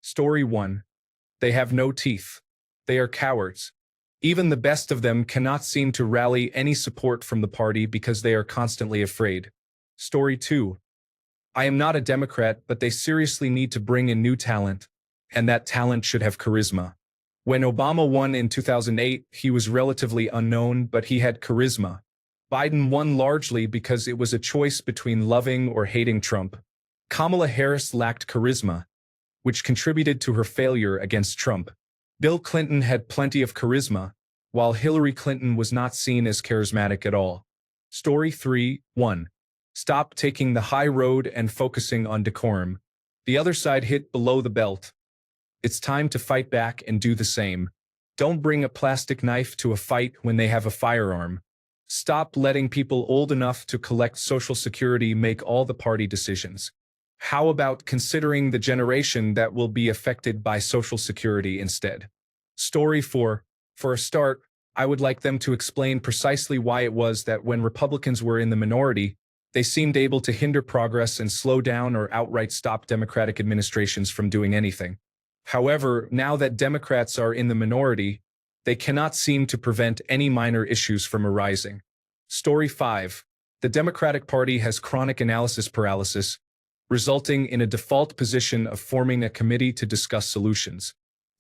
Story 1. They have no teeth. They are cowards. Even the best of them cannot seem to rally any support from the party because they are constantly afraid. Story 2. I am not a Democrat, but they seriously need to bring in new talent, and that talent should have charisma. When Obama won in 2008, he was relatively unknown, but he had charisma. Biden won largely because it was a choice between loving or hating Trump. Kamala Harris lacked charisma, which contributed to her failure against Trump. Bill Clinton had plenty of charisma, while Hillary Clinton was not seen as charismatic at all. Story 3. 1. Stop taking the high road and focusing on decorum. The other side hit below the belt. It's time to fight back and do the same. Don't bring a plastic knife to a fight when they have a firearm. Stop letting people old enough to collect Social Security make all the party decisions. How about considering the generation that will be affected by Social Security instead? Story 4. For a start, I would like them to explain precisely why it was that when Republicans were in the minority, they seemed able to hinder progress and slow down or outright stop Democratic administrations from doing anything. However, now that Democrats are in the minority, they cannot seem to prevent any minor issues from arising. Story 5. The Democratic Party has chronic analysis paralysis, resulting in a default position of forming a committee to discuss solutions.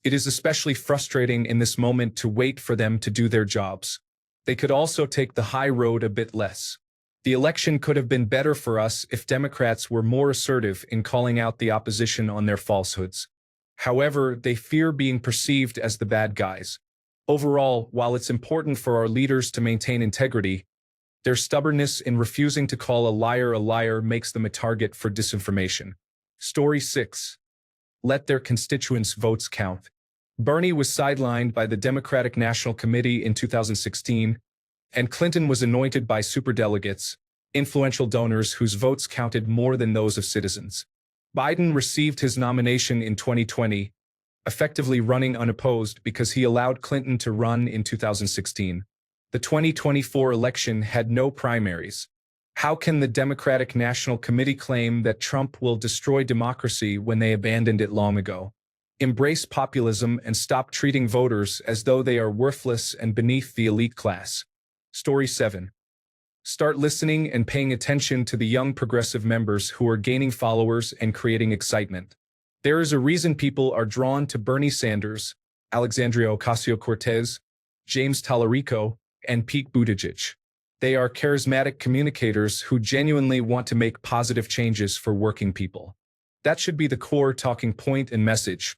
It is especially frustrating in this moment to wait for them to do their jobs. They could also take the high road a bit less. The election could have been better for us if Democrats were more assertive in calling out the opposition on their falsehoods. However, they fear being perceived as the bad guys. Overall, while it's important for our leaders to maintain integrity, their stubbornness in refusing to call a liar makes them a target for disinformation. Story 6. Let their constituents' votes count. Bernie was sidelined by the Democratic National Committee in 2016, and Clinton was anointed by superdelegates, influential donors whose votes counted more than those of citizens. Biden received his nomination in 2020, effectively running unopposed because he allowed Clinton to run in 2016. The 2024 election had no primaries. How can the Democratic National Committee claim that Trump will destroy democracy when they abandoned it long ago? Embrace populism and stop treating voters as though they are worthless and beneath the elite class. Story 7. Start listening and paying attention to the young progressive members who are gaining followers and creating excitement. There is a reason people are drawn to Bernie Sanders, Alexandria Ocasio-Cortez, James Tallarico, and Pete Buttigieg. They are charismatic communicators who genuinely want to make positive changes for working people. That should be the core talking point and message.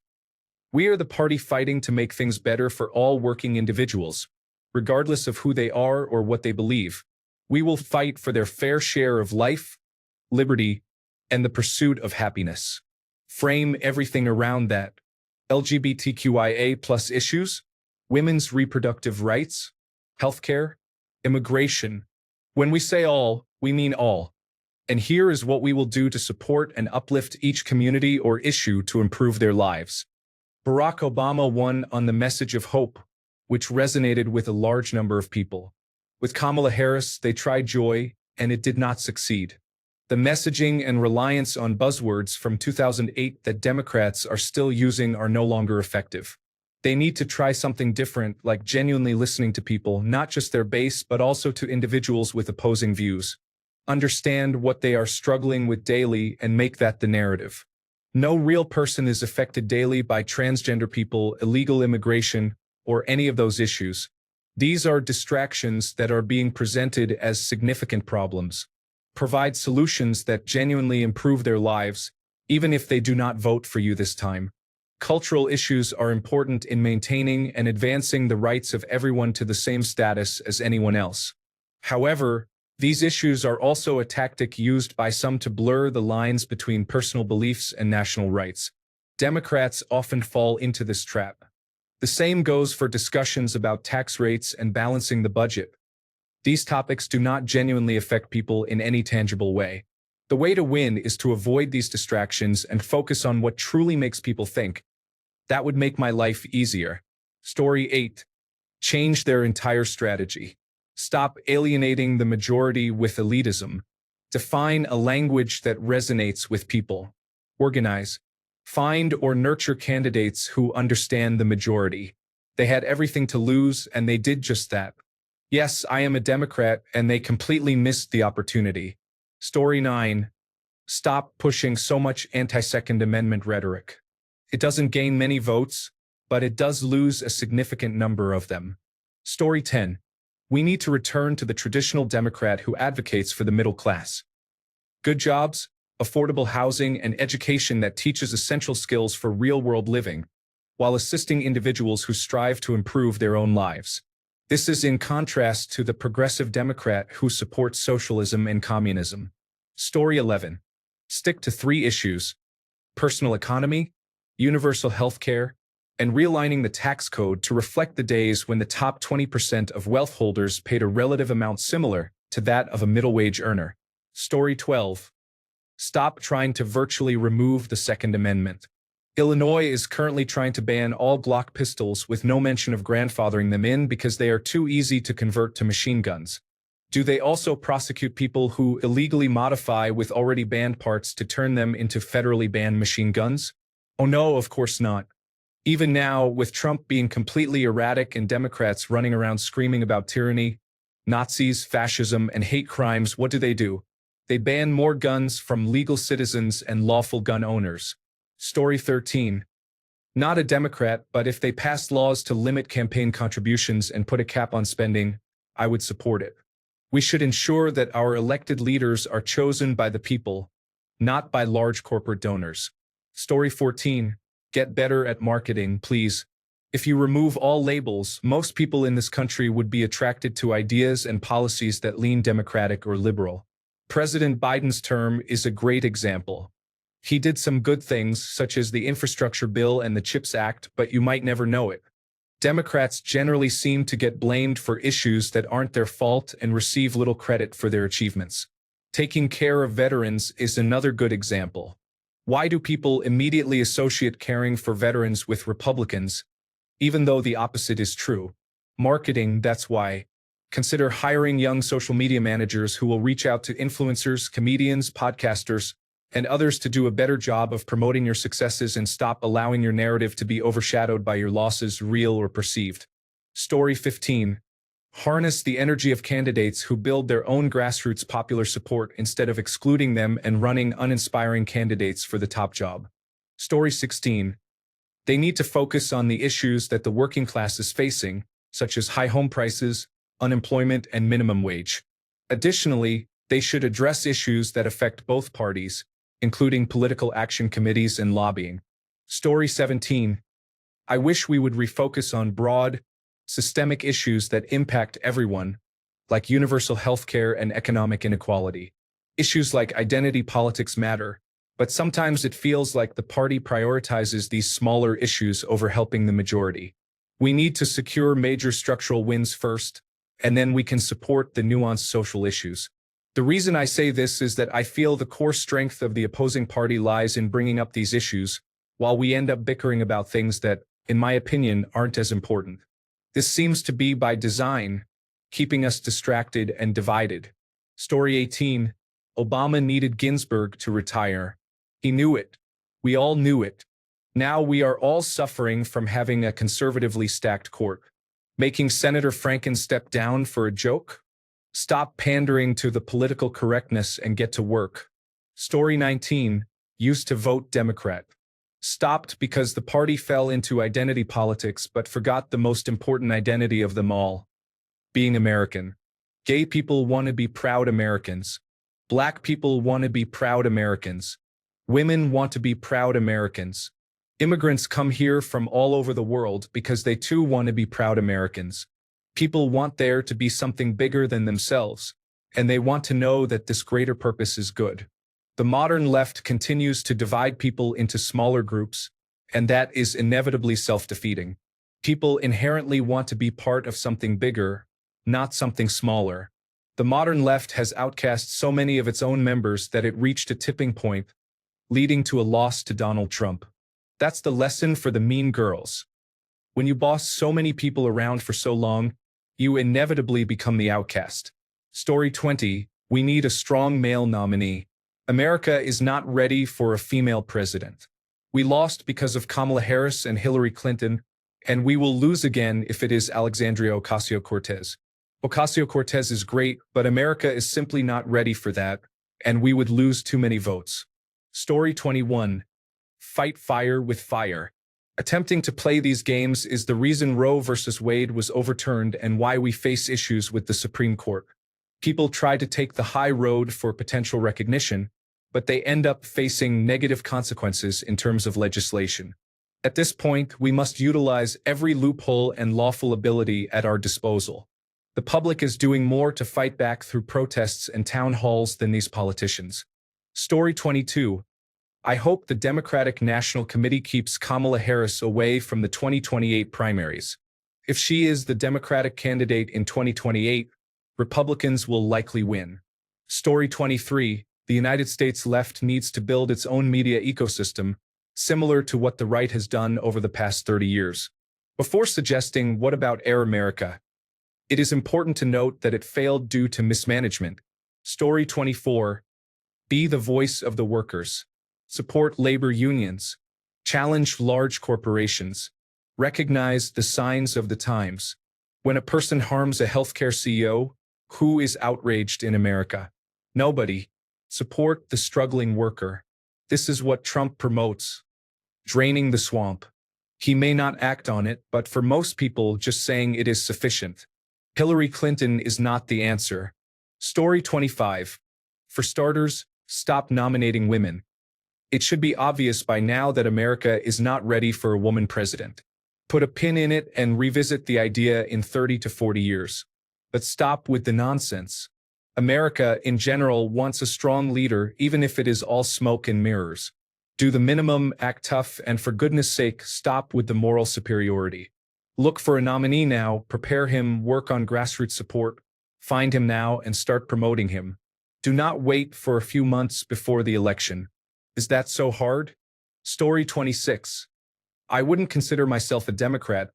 We are the party fighting to make things better for all working individuals, regardless of who they are or what they believe. We will fight for their fair share of life, liberty, and the pursuit of happiness. Frame everything around that. LGBTQIA+ issues, women's reproductive rights, healthcare, immigration. When we say all, we mean all. And here is what we will do to support and uplift each community or issue to improve their lives. Barack Obama won on the message of hope, which resonated with a large number of people. With Kamala Harris, they tried joy, and it did not succeed. The messaging and reliance on buzzwords from 2008 that Democrats are still using are no longer effective. They need to try something different, like genuinely listening to people, not just their base, but also to individuals with opposing views. Understand what they are struggling with daily and make that the narrative. No real person is affected daily by transgender people, illegal immigration, or any of those issues. These are distractions that are being presented as significant problems. Provide solutions that genuinely improve their lives, even if they do not vote for you this time. Cultural issues are important in maintaining and advancing the rights of everyone to the same status as anyone else. However, these issues are also a tactic used by some to blur the lines between personal beliefs and national rights. Democrats often fall into this trap. The same goes for discussions about tax rates and balancing the budget. These topics do not genuinely affect people in any tangible way. The way to win is to avoid these distractions and focus on what truly makes people think. That would make my life easier. Story 8. Change their entire strategy. Stop alienating the majority with elitism. Define a language that resonates with people. Organize. Find or nurture candidates who understand the majority. They had everything to lose, and they did just that. Yes, I am a Democrat, and they completely missed the opportunity. Story 9. Stop pushing so much anti-Second Amendment rhetoric. It doesn't gain many votes, but it does lose a significant number of them. Story 10. We need to return to the traditional Democrat who advocates for the middle class. Good jobs, affordable housing, and education that teaches essential skills for real-world living, while assisting individuals who strive to improve their own lives. This is in contrast to the progressive Democrat who supports socialism and communism. Story 11. Stick to 3 issues: personal economy, universal health care, and realigning the tax code to reflect the days when the top 20% of wealth holders paid a relative amount similar to that of a middle-wage earner. Story 12. Stop trying to virtually remove the Second Amendment. Illinois is currently trying to ban all Glock pistols with no mention of grandfathering them in because they are too easy to convert to machine guns. Do they also prosecute people who illegally modify with already banned parts to turn them into federally banned machine guns? Oh no, of course not. Even now, with Trump being completely erratic and Democrats running around screaming about tyranny, Nazis, fascism, and hate crimes, what do? They ban more guns from legal citizens and lawful gun owners. Story 13. Not a Democrat, but if they passed laws to limit campaign contributions and put a cap on spending, I would support it. We should ensure that our elected leaders are chosen by the people, not by large corporate donors. Story 14. Get better at marketing, please. If you remove all labels, most people in this country would be attracted to ideas and policies that lean Democratic or liberal. President Biden's term is a great example. He did some good things, such as the infrastructure bill and the CHIPS Act, but you might never know it. Democrats generally seem to get blamed for issues that aren't their fault and receive little credit for their achievements. Taking care of veterans is another good example. Why do people immediately associate caring for veterans with Republicans, even though the opposite is true? Marketing, that's why. Consider hiring young social media managers who will reach out to influencers, comedians, podcasters, and others to do a better job of promoting your successes and stop allowing your narrative to be overshadowed by your losses, real or perceived. Story 15. Harness the energy of candidates who build their own grassroots popular support instead of excluding them and running uninspiring candidates for the top job. Story 16. They need to focus on the issues that the working class is facing, such as high home prices, unemployment, and minimum wage. Additionally, they should address issues that affect both parties, including political action committees and lobbying. Story 17. I wish we would refocus on broad, systemic issues that impact everyone, like universal health care and economic inequality. Issues like identity politics matter, but sometimes it feels like the party prioritizes these smaller issues over helping the majority. We need to secure major structural wins first, and then we can support the nuanced social issues. The reason I say this is that I feel the core strength of the opposing party lies in bringing up these issues, while we end up bickering about things that, in my opinion, aren't as important. This seems to be by design, keeping us distracted and divided. Story 18. Obama needed Ginsburg to retire. He knew it. We all knew it. Now we are all suffering from having a conservatively stacked court. Making Senator Franken step down for a joke? Stop pandering to the political correctness and get to work. Story 19. Used to vote Democrat. Stopped because the party fell into identity politics but forgot the most important identity of them all: being American. Gay people want to be proud Americans. Black people want to be proud Americans. Women want to be proud Americans. Immigrants come here from all over the world because they too want to be proud Americans. People want there to be something bigger than themselves, and they want to know that this greater purpose is good. The modern left continues to divide people into smaller groups, and that is inevitably self-defeating. People inherently want to be part of something bigger, not something smaller. The modern left has outcast so many of its own members that it reached a tipping point, leading to a loss to Donald Trump. That's the lesson for the mean girls. When you boss so many people around for so long, you inevitably become the outcast. Story 20. We need a strong male nominee. America is not ready for a female president. We lost because of Kamala Harris and Hillary Clinton, and we will lose again if it is Alexandria Ocasio-Cortez. Ocasio-Cortez is great, but America is simply not ready for that, and we would lose too many votes. Story 21. Fight fire with fire. Attempting to play these games is the reason Roe v. Wade was overturned and why we face issues with the Supreme Court. People try to take the high road for potential recognition, but they end up facing negative consequences in terms of legislation. At this point, we must utilize every loophole and lawful ability at our disposal. The public is doing more to fight back through protests and town halls than these politicians. Story 22. I hope the Democratic National Committee keeps Kamala Harris away from the 2028 primaries. If she is the Democratic candidate in 2028, Republicans will likely win. Story 23. The United States left needs to build its own media ecosystem, similar to what the right has done over the past 30 years. Before suggesting what about Air America, it is important to note that it failed due to mismanagement. Story 24. Be the voice of the workers. Support labor unions. Challenge large corporations. Recognize the signs of the times. When a person harms a healthcare CEO, who is outraged in America? Nobody. Support the struggling worker. This is what Trump promotes. Draining the swamp. He may not act on it, but for most people, just saying it is sufficient. Hillary Clinton is not the answer. Story 25. For starters, stop nominating women. It should be obvious by now that America is not ready for a woman president. Put a pin in it and revisit the idea in 30 to 40 years. But stop with the nonsense. America, in general, wants a strong leader, even if it is all smoke and mirrors. Do the minimum, act tough, and for goodness sake, stop with the moral superiority. Look for a nominee now, prepare him, work on grassroots support, find him now, and start promoting him. Do not wait for a few months before the election. Is that so hard? Story 26. I wouldn't consider myself a Democrat,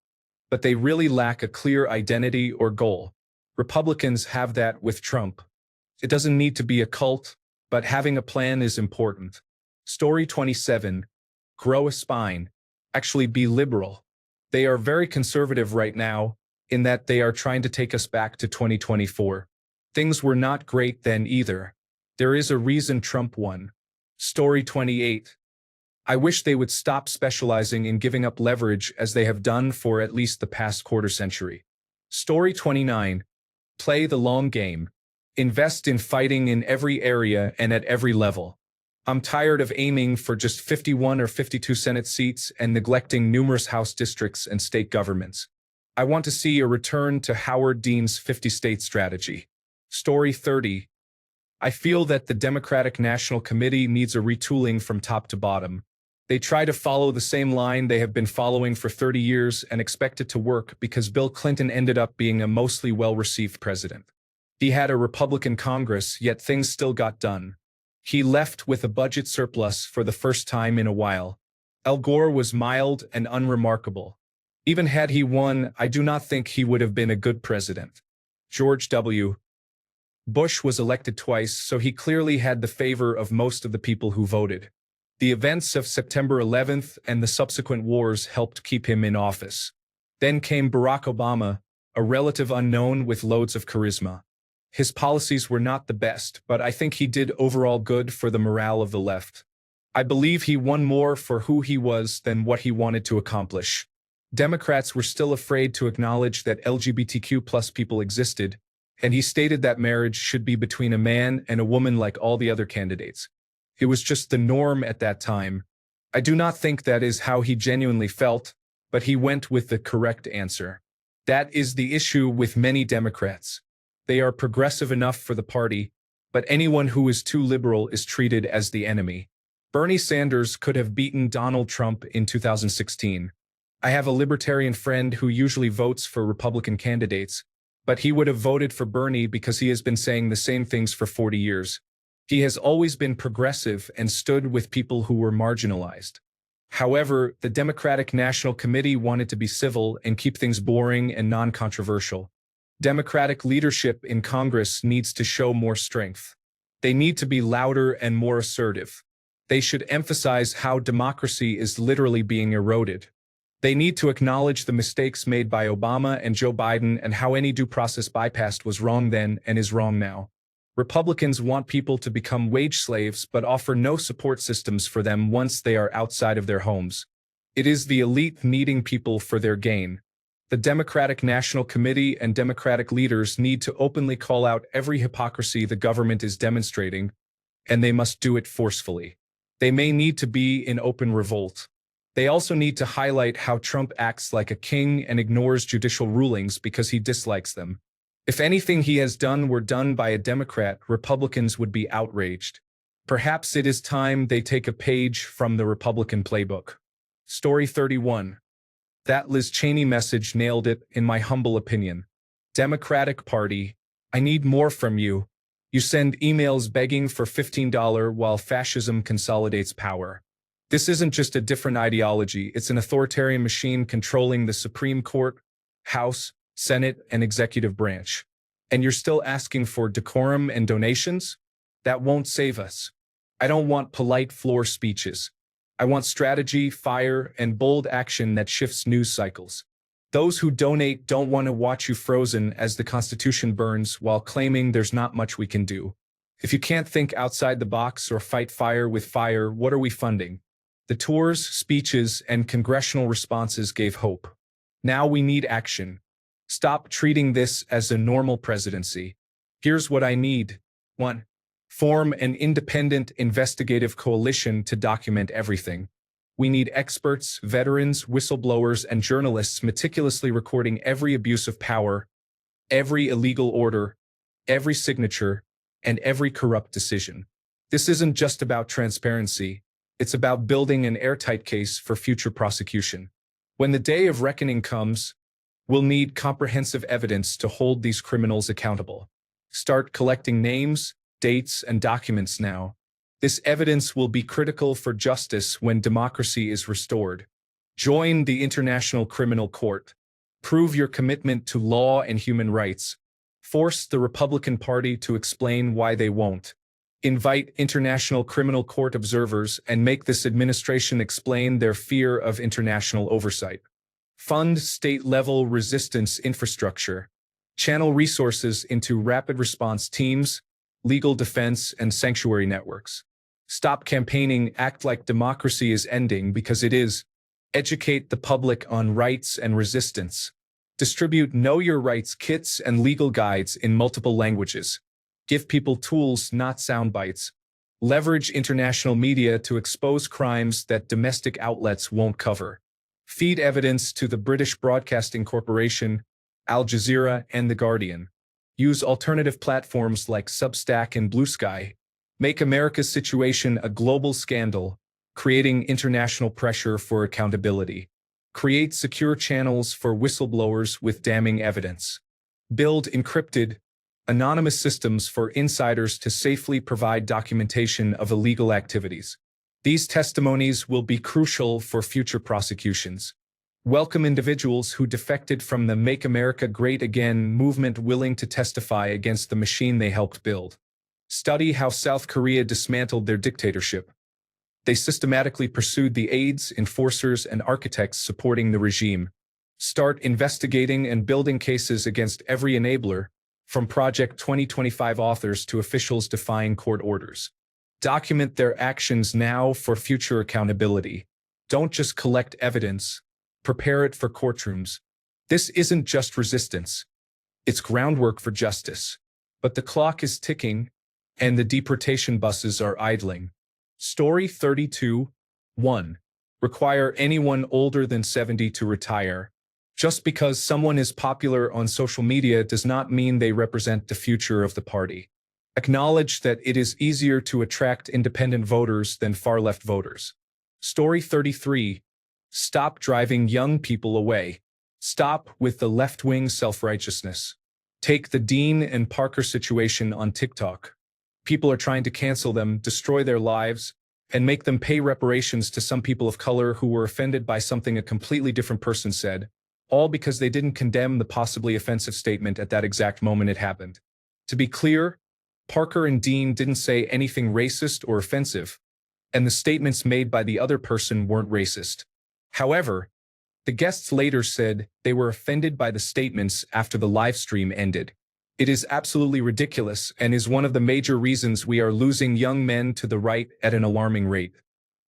but they really lack a clear identity or goal. Republicans have that with Trump. It doesn't need to be a cult, but having a plan is important. Story 27. Grow a spine. Actually be liberal. They are very conservative right now, in that they are trying to take us back to 2024. Things were not great then either. There is a reason Trump won. Story 28. I wish they would stop specializing in giving up leverage as they have done for at least the past quarter century. Story 29. Play the long game. Invest in fighting in every area and at every level. I'm tired of aiming for just 51 or 52 Senate seats and neglecting numerous House districts and state governments. I want to see a return to Howard Dean's 50-state strategy. Story 30. I feel that the Democratic National Committee needs a retooling from top to bottom. They try to follow the same line they have been following for 30 years and expect it to work because Bill Clinton ended up being a mostly well-received president. He had a Republican Congress, yet things still got done. He left with a budget surplus for the first time in a while. Al Gore was mild and unremarkable. Even had he won, I do not think he would have been a good president. George W. Bush was elected twice, so he clearly had the favor of most of the people who voted. The events of September 11th and the subsequent wars helped keep him in office. Then came Barack Obama, a relative unknown with loads of charisma. His policies were not the best, but I think he did overall good for the morale of the left. I believe he won more for who he was than what he wanted to accomplish. Democrats were still afraid to acknowledge that LGBTQ+ people existed, and he stated that marriage should be between a man and a woman like all the other candidates. It was just the norm at that time. I do not think that is how he genuinely felt, but he went with the correct answer. That is the issue with many Democrats. They are progressive enough for the party, but anyone who is too liberal is treated as the enemy. Bernie Sanders could have beaten Donald Trump in 2016. I have a libertarian friend who usually votes for Republican candidates, but he would have voted for Bernie because he has been saying the same things for 40 years. He has always been progressive and stood with people who were marginalized. However, the Democratic National Committee wanted to be civil and keep things boring and non-controversial. Democratic leadership in Congress needs to show more strength. They need to be louder and more assertive. They should emphasize how democracy is literally being eroded. They need to acknowledge the mistakes made by Obama and Joe Biden and how any due process bypassed was wrong then and is wrong now. Republicans want people to become wage slaves but offer no support systems for them once they are outside of their homes. It is the elite needing people for their gain. The Democratic National Committee and Democratic leaders need to openly call out every hypocrisy the government is demonstrating, and they must do it forcefully. They may need to be in open revolt. They also need to highlight how Trump acts like a king and ignores judicial rulings because he dislikes them. If anything he has done were done by a Democrat, Republicans would be outraged. Perhaps it is time they take a page from the Republican playbook. Story 31. That Liz Cheney message nailed it, in my humble opinion. Democratic Party, I need more from you. You send emails begging for $15 while fascism consolidates power. This isn't just a different ideology, it's an authoritarian machine controlling the Supreme Court, House, Senate, and executive branch. And you're still asking for decorum and donations? That won't save us. I don't want polite floor speeches. I want strategy, fire, and bold action that shifts news cycles. Those who donate don't want to watch you frozen as the Constitution burns while claiming there's not much we can do. If you can't think outside the box or fight fire with fire, what are we funding? The tours, speeches, and congressional responses gave hope. Now we need action. Stop treating this as a normal presidency. Here's what I need. 1. Form an independent investigative coalition to document everything. We need experts, veterans, whistleblowers, and journalists meticulously recording every abuse of power, every illegal order, every signature, and every corrupt decision. This isn't just about transparency. It's about building an airtight case for future prosecution. When the day of reckoning comes, we'll need comprehensive evidence to hold these criminals accountable. Start collecting names, dates, and documents now. This evidence will be critical for justice when democracy is restored. Join the International Criminal Court. Prove your commitment to law and human rights. Force the Republican Party to explain why they won't. Invite International Criminal Court observers and make this administration explain their fear of international oversight. Fund state-level resistance infrastructure. Channel resources into rapid response teams, legal defense, and sanctuary networks. Stop campaigning, act like democracy is ending because it is. Educate the public on rights and resistance. Distribute Know Your Rights kits and legal guides in multiple languages. Give people tools, not sound bites. Leverage international media to expose crimes that domestic outlets won't cover. Feed evidence to the British Broadcasting Corporation, Al Jazeera, and The Guardian. Use alternative platforms like Substack and Blue Sky. Make America's situation a global scandal, creating international pressure for accountability. Create secure channels for whistleblowers with damning evidence. Build encrypted, anonymous systems for insiders to safely provide documentation of illegal activities. These testimonies will be crucial for future prosecutions. Welcome individuals who defected from the Make America Great Again movement willing to testify against the machine they helped build. Study how South Korea dismantled their dictatorship. They systematically pursued the aides, enforcers, and architects supporting the regime. Start investigating and building cases against every enabler, from Project 2025 authors to officials defying court orders. Document their actions now for future accountability. Don't just collect evidence, prepare it for courtrooms. This isn't just resistance. It's groundwork for justice. But the clock is ticking, and the deportation buses are idling. Story 32. 1. Require anyone older than 70 to retire. Just because someone is popular on social media does not mean they represent the future of the party. Acknowledge that it is easier to attract independent voters than far-left voters. Story 33. Stop driving young people away. Stop with the left-wing self-righteousness. Take the Dean and Parker situation on TikTok. People are trying to cancel them, destroy their lives, and make them pay reparations to some people of color who were offended by something a completely different person said, all because they didn't condemn the possibly offensive statement at that exact moment it happened. To be clear, Parker and Dean didn't say anything racist or offensive. and the statements made by the other person weren't racist. However, the guests later said they were offended by the statements after the live stream ended. It is absolutely ridiculous and is one of the major reasons we are losing young men to the right at an alarming rate.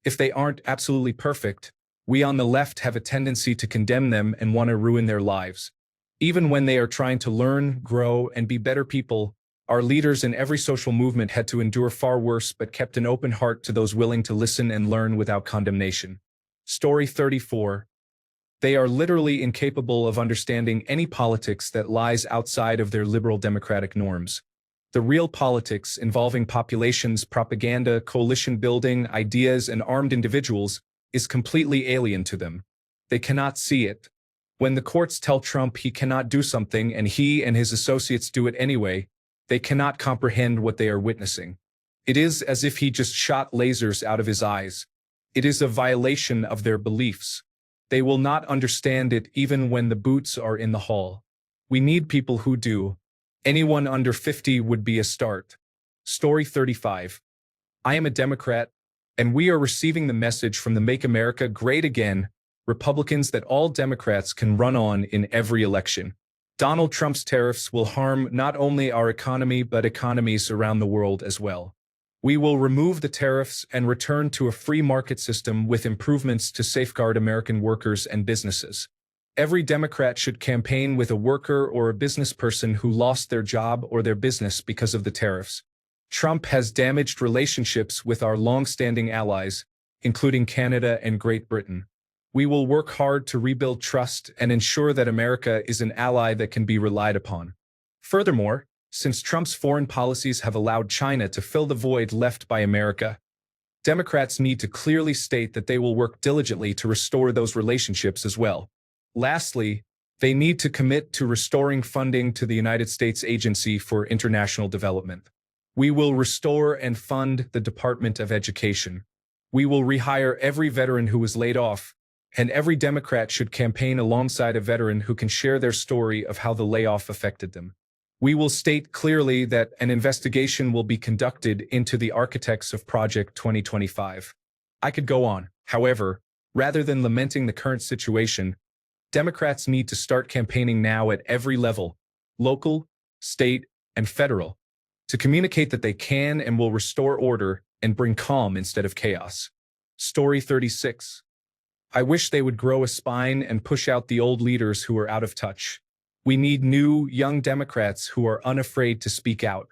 If they aren't absolutely perfect, we on the left have a tendency to condemn them and want to ruin their lives. Even when they are trying to learn, grow, and be better people, our leaders in every social movement had to endure far worse but kept an open heart to those willing to listen and learn without condemnation. Story 34. They are literally incapable of understanding any politics that lies outside of their liberal democratic norms. The real politics involving populations, propaganda, coalition building, ideas, and armed individuals is completely alien to them. They cannot see it. When the courts tell Trump he cannot do something and he and his associates do it anyway, they cannot comprehend what they are witnessing. It is as if he just shot lasers out of his eyes. It is a violation of their beliefs. They will not understand it even when the boots are in the hall. We need people who do. Anyone under 50 would be a start. Story 35. I am a Democrat, and we are receiving the message from the Make America Great Again Republicans that all Democrats can run on in every election. Donald Trump's tariffs will harm not only our economy but economies around the world as well. We will remove the tariffs and return to a free market system with improvements to safeguard American workers and businesses. Every Democrat should campaign with a worker or a business person who lost their job or their business because of the tariffs. Trump has damaged relationships with our long-standing allies, including Canada and Great Britain. We will work hard to rebuild trust and ensure that America is an ally that can be relied upon. Furthermore, since Trump's foreign policies have allowed China to fill the void left by America, Democrats need to clearly state that they will work diligently to restore those relationships as well. Lastly, they need to commit to restoring funding to the United States Agency for International Development. We will restore and fund the Department of Education. We will rehire every veteran who was laid off, and every Democrat should campaign alongside a veteran who can share their story of how the layoff affected them. We will state clearly that an investigation will be conducted into the architects of Project 2025. I could go on. However, rather than lamenting the current situation, Democrats need to start campaigning now at every level, local, state, and federal, to communicate that they can and will restore order and bring calm instead of chaos. Story 36. I wish they would grow a spine and push out the old leaders who are out of touch. We need new, young Democrats who are unafraid to speak out.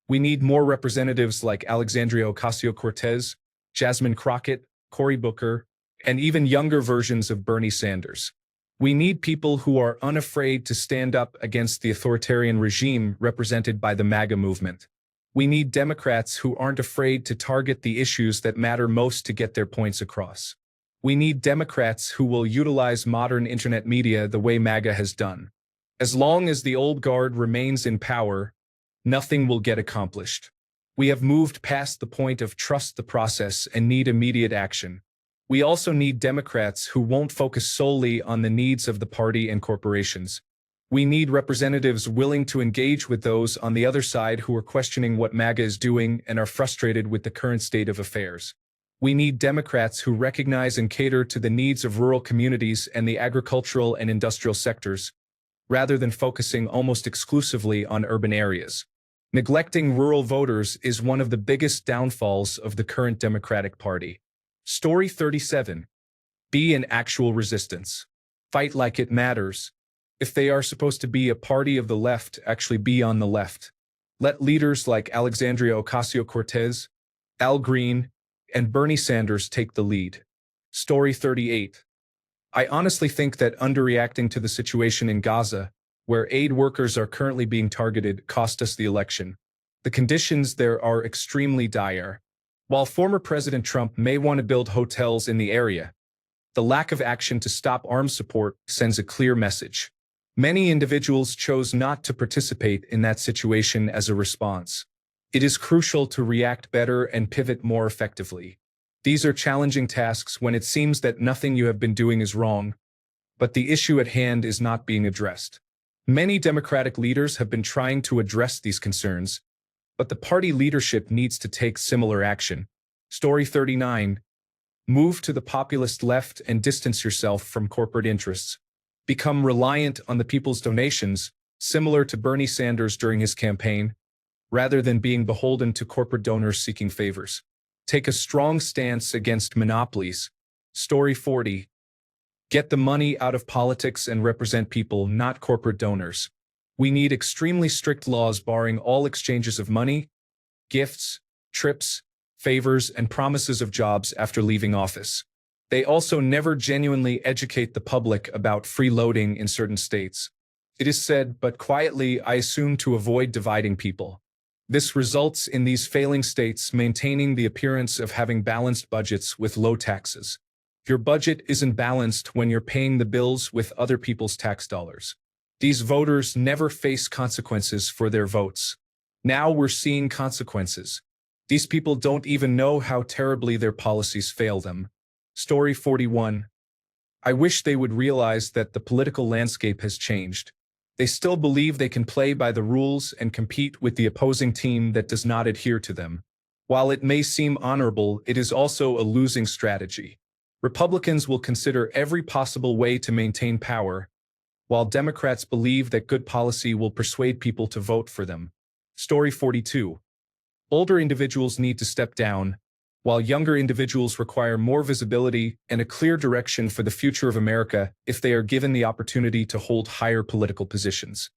We need more representatives like Alexandria Ocasio-Cortez, Jasmine Crockett, Cory Booker, and even younger versions of Bernie Sanders. We need people who are unafraid to stand up against the authoritarian regime represented by the MAGA movement. We need Democrats who aren't afraid to target the issues that matter most to get their points across. We need Democrats who will utilize modern internet media the way MAGA has done. As long as the old guard remains in power, nothing will get accomplished. We have moved past the point of trust the process and need immediate action. We also need Democrats who won't focus solely on the needs of the party and corporations. We need representatives willing to engage with those on the other side who are questioning what MAGA is doing and are frustrated with the current state of affairs. We need Democrats who recognize and cater to the needs of rural communities and the agricultural and industrial sectors, rather than focusing almost exclusively on urban areas. Neglecting rural voters is one of the biggest downfalls of the current Democratic Party. Story 37. Be an actual resistance. Fight like it matters. If they are supposed to be a party of the left, actually be on the left. Let leaders like Alexandria Ocasio-Cortez, Al Green, and Bernie Sanders take the lead. Story 38. I honestly think that underreacting to the situation in Gaza, where aid workers are currently being targeted, cost us the election. The conditions there are extremely dire. While former President Trump may want to build hotels in the area, the lack of action to stop arms support sends a clear message. Many individuals chose not to participate in that situation as a response. It is crucial to react better and pivot more effectively. These are challenging tasks when it seems that nothing you have been doing is wrong, but the issue at hand is not being addressed. Many Democratic leaders have been trying to address these concerns, but the party leadership needs to take similar action. Story 39. Move to the populist left and distance yourself from corporate interests. Become reliant on the people's donations, similar to Bernie Sanders during his campaign, rather than being beholden to corporate donors seeking favors. Take a strong stance against monopolies. Story 40. Get the money out of politics and represent people, not corporate donors. We need extremely strict laws barring all exchanges of money, gifts, trips, favors, and promises of jobs after leaving office. They also never genuinely educate the public about freeloading in certain states. It is said, but quietly, I assume, to avoid dividing people. This results in these failing states maintaining the appearance of having balanced budgets with low taxes. Your budget isn't balanced when you're paying the bills with other people's tax dollars. These voters never face consequences for their votes. Now we're seeing consequences. These people don't even know how terribly their policies fail them. Story 41. I wish they would realize that the political landscape has changed. They still believe they can play by the rules and compete with the opposing team that does not adhere to them. While it may seem honorable, it is also a losing strategy. Republicans will consider every possible way to maintain power, while Democrats believe that good policy will persuade people to vote for them. Story 42. Older individuals need to step down, while younger individuals require more visibility and a clear direction for the future of America if they are given the opportunity to hold higher political positions.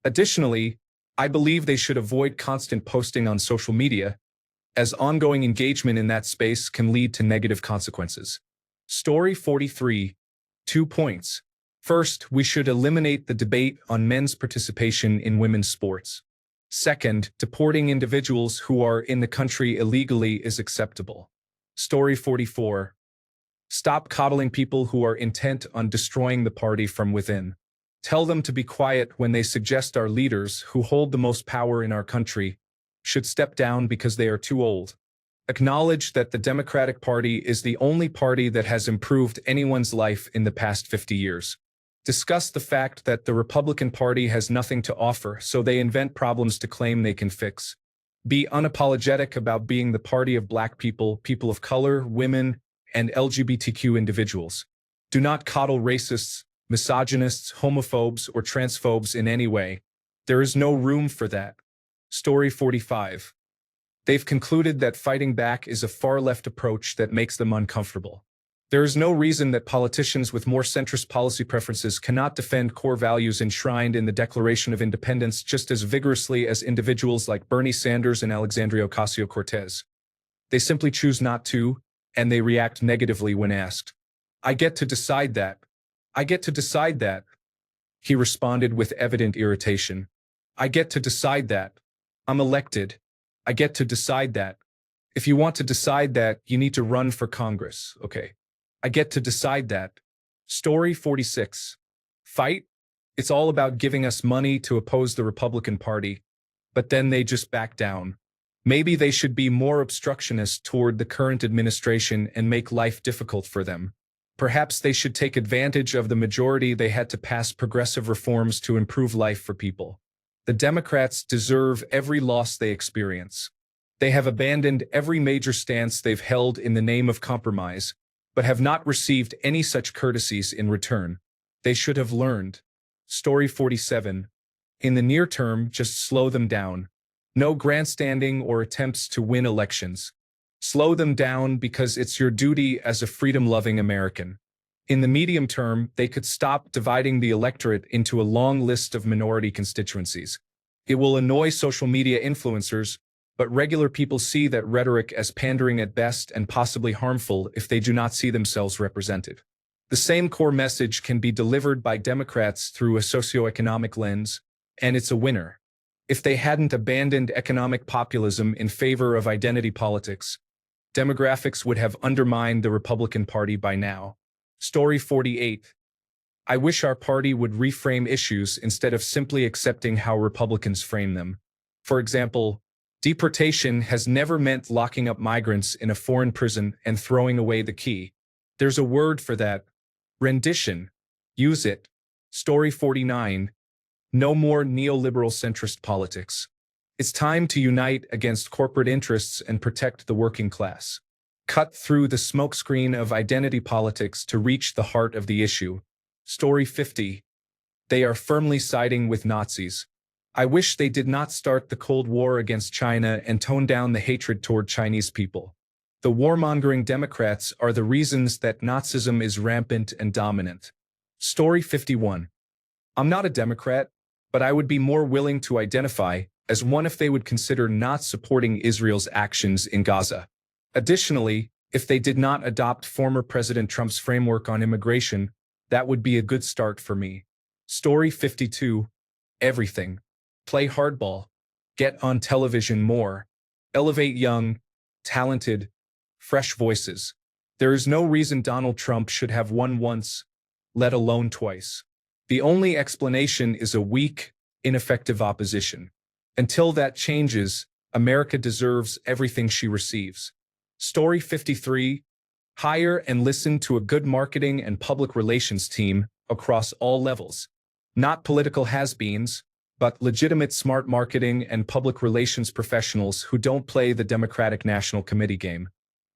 Additionally, I believe they should avoid constant posting on social media, as ongoing engagement in that space can lead to negative consequences. Story 43. 2 points. First, we should eliminate the debate on men's participation in women's sports. Second, deporting individuals who are in the country illegally is acceptable. Story 44. Stop coddling people who are intent on destroying the party from within. Tell them to be quiet when they suggest our leaders, who hold the most power in our country, should step down because they are too old. Acknowledge that the Democratic Party is the only party that has improved anyone's life in the past 50 years. Discuss the fact that the Republican Party has nothing to offer, so they invent problems to claim they can fix. Be unapologetic about being the party of Black people, people of color, women, and LGBTQ individuals. Do not coddle racists, misogynists, homophobes, or transphobes in any way. There is no room for that. Story 45. They've concluded that fighting back is a far-left approach that makes them uncomfortable. There is no reason that politicians with more centrist policy preferences cannot defend core values enshrined in the Declaration of Independence just as vigorously as individuals like Bernie Sanders and Alexandria Ocasio-Cortez. They simply choose not to, and they react negatively when asked. I get to decide that. I get to decide that. He responded with evident irritation. I get to decide that. I'm elected. I get to decide that. If you want to decide that, you need to run for Congress, okay? I get to decide that. Story 46. Fight? It's all about giving us money to oppose the Republican Party, but then they just back down. Maybe they should be more obstructionist toward the current administration and make life difficult for them. Perhaps they should take advantage of the majority they had to pass progressive reforms to improve life for people. The Democrats deserve every loss they experience. They have abandoned every major stance they've held in the name of compromise, but have not received any such courtesies in return. They should have learned. Story 47. In the near term, just slow them down. No grandstanding or attempts to win elections. Slow them down because it's your duty as a freedom-loving American. In the medium term, they could stop dividing the electorate into a long list of minority constituencies. It will annoy social media influencers, but regular people see that rhetoric as pandering at best and possibly harmful if they do not see themselves represented. The same core message can be delivered by Democrats through a socioeconomic lens, and it's a winner. If they hadn't abandoned economic populism in favor of identity politics, demographics would have undermined the Republican Party by now. Story 48. I wish our party would reframe issues instead of simply accepting how Republicans frame them. For example, deportation has never meant locking up migrants in a foreign prison and throwing away the key. There's a word for that. Rendition. Use it. Story 49. No more neoliberal centrist politics. It's time to unite against corporate interests and protect the working class. cut through the smokescreen of identity politics to reach the heart of the issue. Story 50. They are firmly siding with Nazis. I wish they did not start the Cold War against China and tone down the hatred toward Chinese people. The warmongering Democrats are the reasons that Nazism is rampant and dominant. Story 51. I'm not a Democrat, but I would be more willing to identify as one if they would consider not supporting Israel's actions in Gaza. Additionally, if they did not adopt former President Trump's framework on immigration, that would be a good start for me. Story 52. Everything. Play hardball. Get on television more. Elevate young, talented, fresh voices. There is no reason Donald Trump should have won once, let alone twice. The only explanation is a weak, ineffective opposition. Until that changes, America deserves everything she receives. Story 53. Hire and listen to a good marketing and public relations team across all levels. Not political has-beens, but legitimate smart marketing and public relations professionals who don't play the Democratic National Committee game.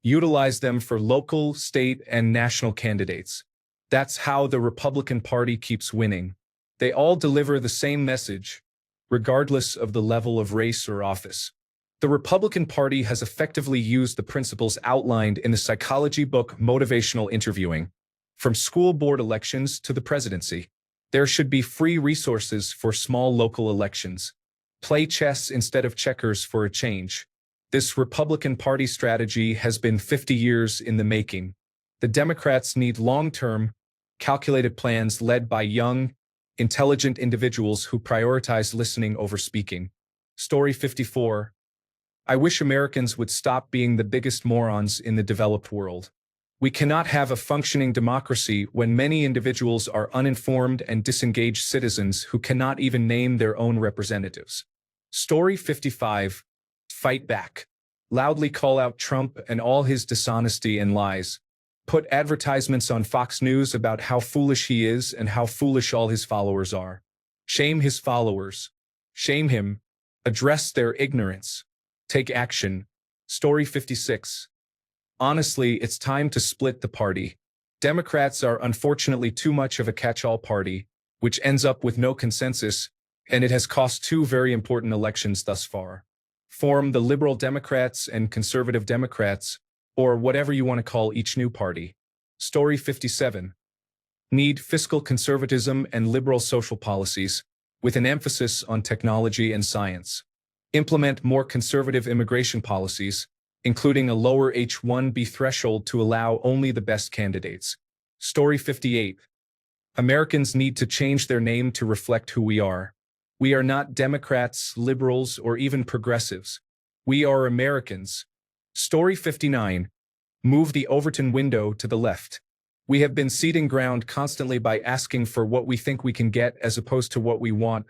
Utilize them for local, state, and national candidates. That's how the Republican Party keeps winning. They all deliver the same message, regardless of the level of race or office. The Republican Party has effectively used the principles outlined in the psychology book Motivational Interviewing, from school board elections to the presidency. There should be free resources for small local elections. Play chess instead of checkers for a change. This Republican Party strategy has been 50 years in the making. The Democrats need long-term, calculated plans led by young, intelligent individuals who prioritize listening over speaking. Story 54. I wish Americans would stop being the biggest morons in the developed world. We cannot have a functioning democracy when many individuals are uninformed and disengaged citizens who cannot even name their own representatives. Story 55. Fight back. Loudly call out Trump and all his dishonesty and lies. Put advertisements on Fox News about how foolish he is and how foolish all his followers are. Shame his followers. Shame him. Address their ignorance. Take action. Story 56. Honestly, it's time to split the party. Democrats are unfortunately too much of a catch-all party, which ends up with no consensus, and it has cost two very important elections thus far. Form the Liberal Democrats and Conservative Democrats, or whatever you want to call each new party. Story 57. Need fiscal conservatism and liberal social policies, with an emphasis on technology and science. Implement more conservative immigration policies, including a lower H-1B threshold to allow only the best candidates. Story 58. Americans need to change their name to reflect who we are. We are not Democrats, liberals, or even progressives. We are Americans. Story 59. Move the Overton window to the left. We have been ceding ground constantly by asking for what we think we can get as opposed to what we want,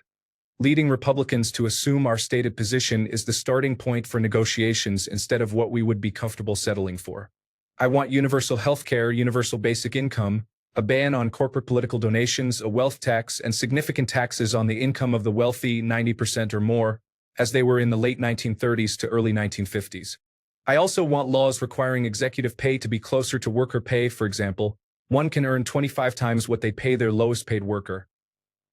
leading Republicans to assume our stated position is the starting point for negotiations instead of what we would be comfortable settling for. I want universal health care, universal basic income, a ban on corporate political donations, a wealth tax, and significant taxes on the income of the wealthy 90% or more, as they were in the late 1930s to early 1950s. I also want laws requiring executive pay to be closer to worker pay. For example, one can earn 25 times what they pay their lowest paid worker.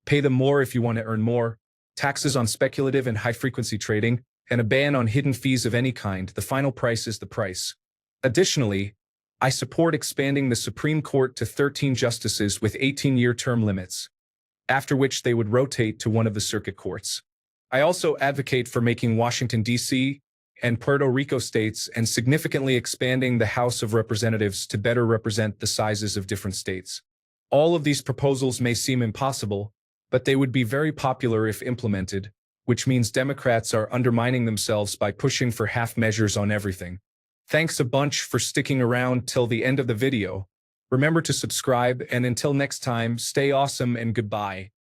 Pay them more if you want to earn more. Taxes on speculative and high-frequency trading, and a ban on hidden fees of any kind. The final price is the price. Additionally, I support expanding the Supreme Court to 13 justices with 18-year term limits, after which they would rotate to one of the circuit courts. I also advocate for making Washington, D.C. and Puerto Rico states and significantly expanding the House of Representatives to better represent the sizes of different states. All of these proposals may seem impossible, but they would be very popular if implemented, which means Democrats are undermining themselves by pushing for half measures on everything. Thanks a bunch for sticking around till the end of the video. Remember to subscribe, and until next time, stay awesome and goodbye.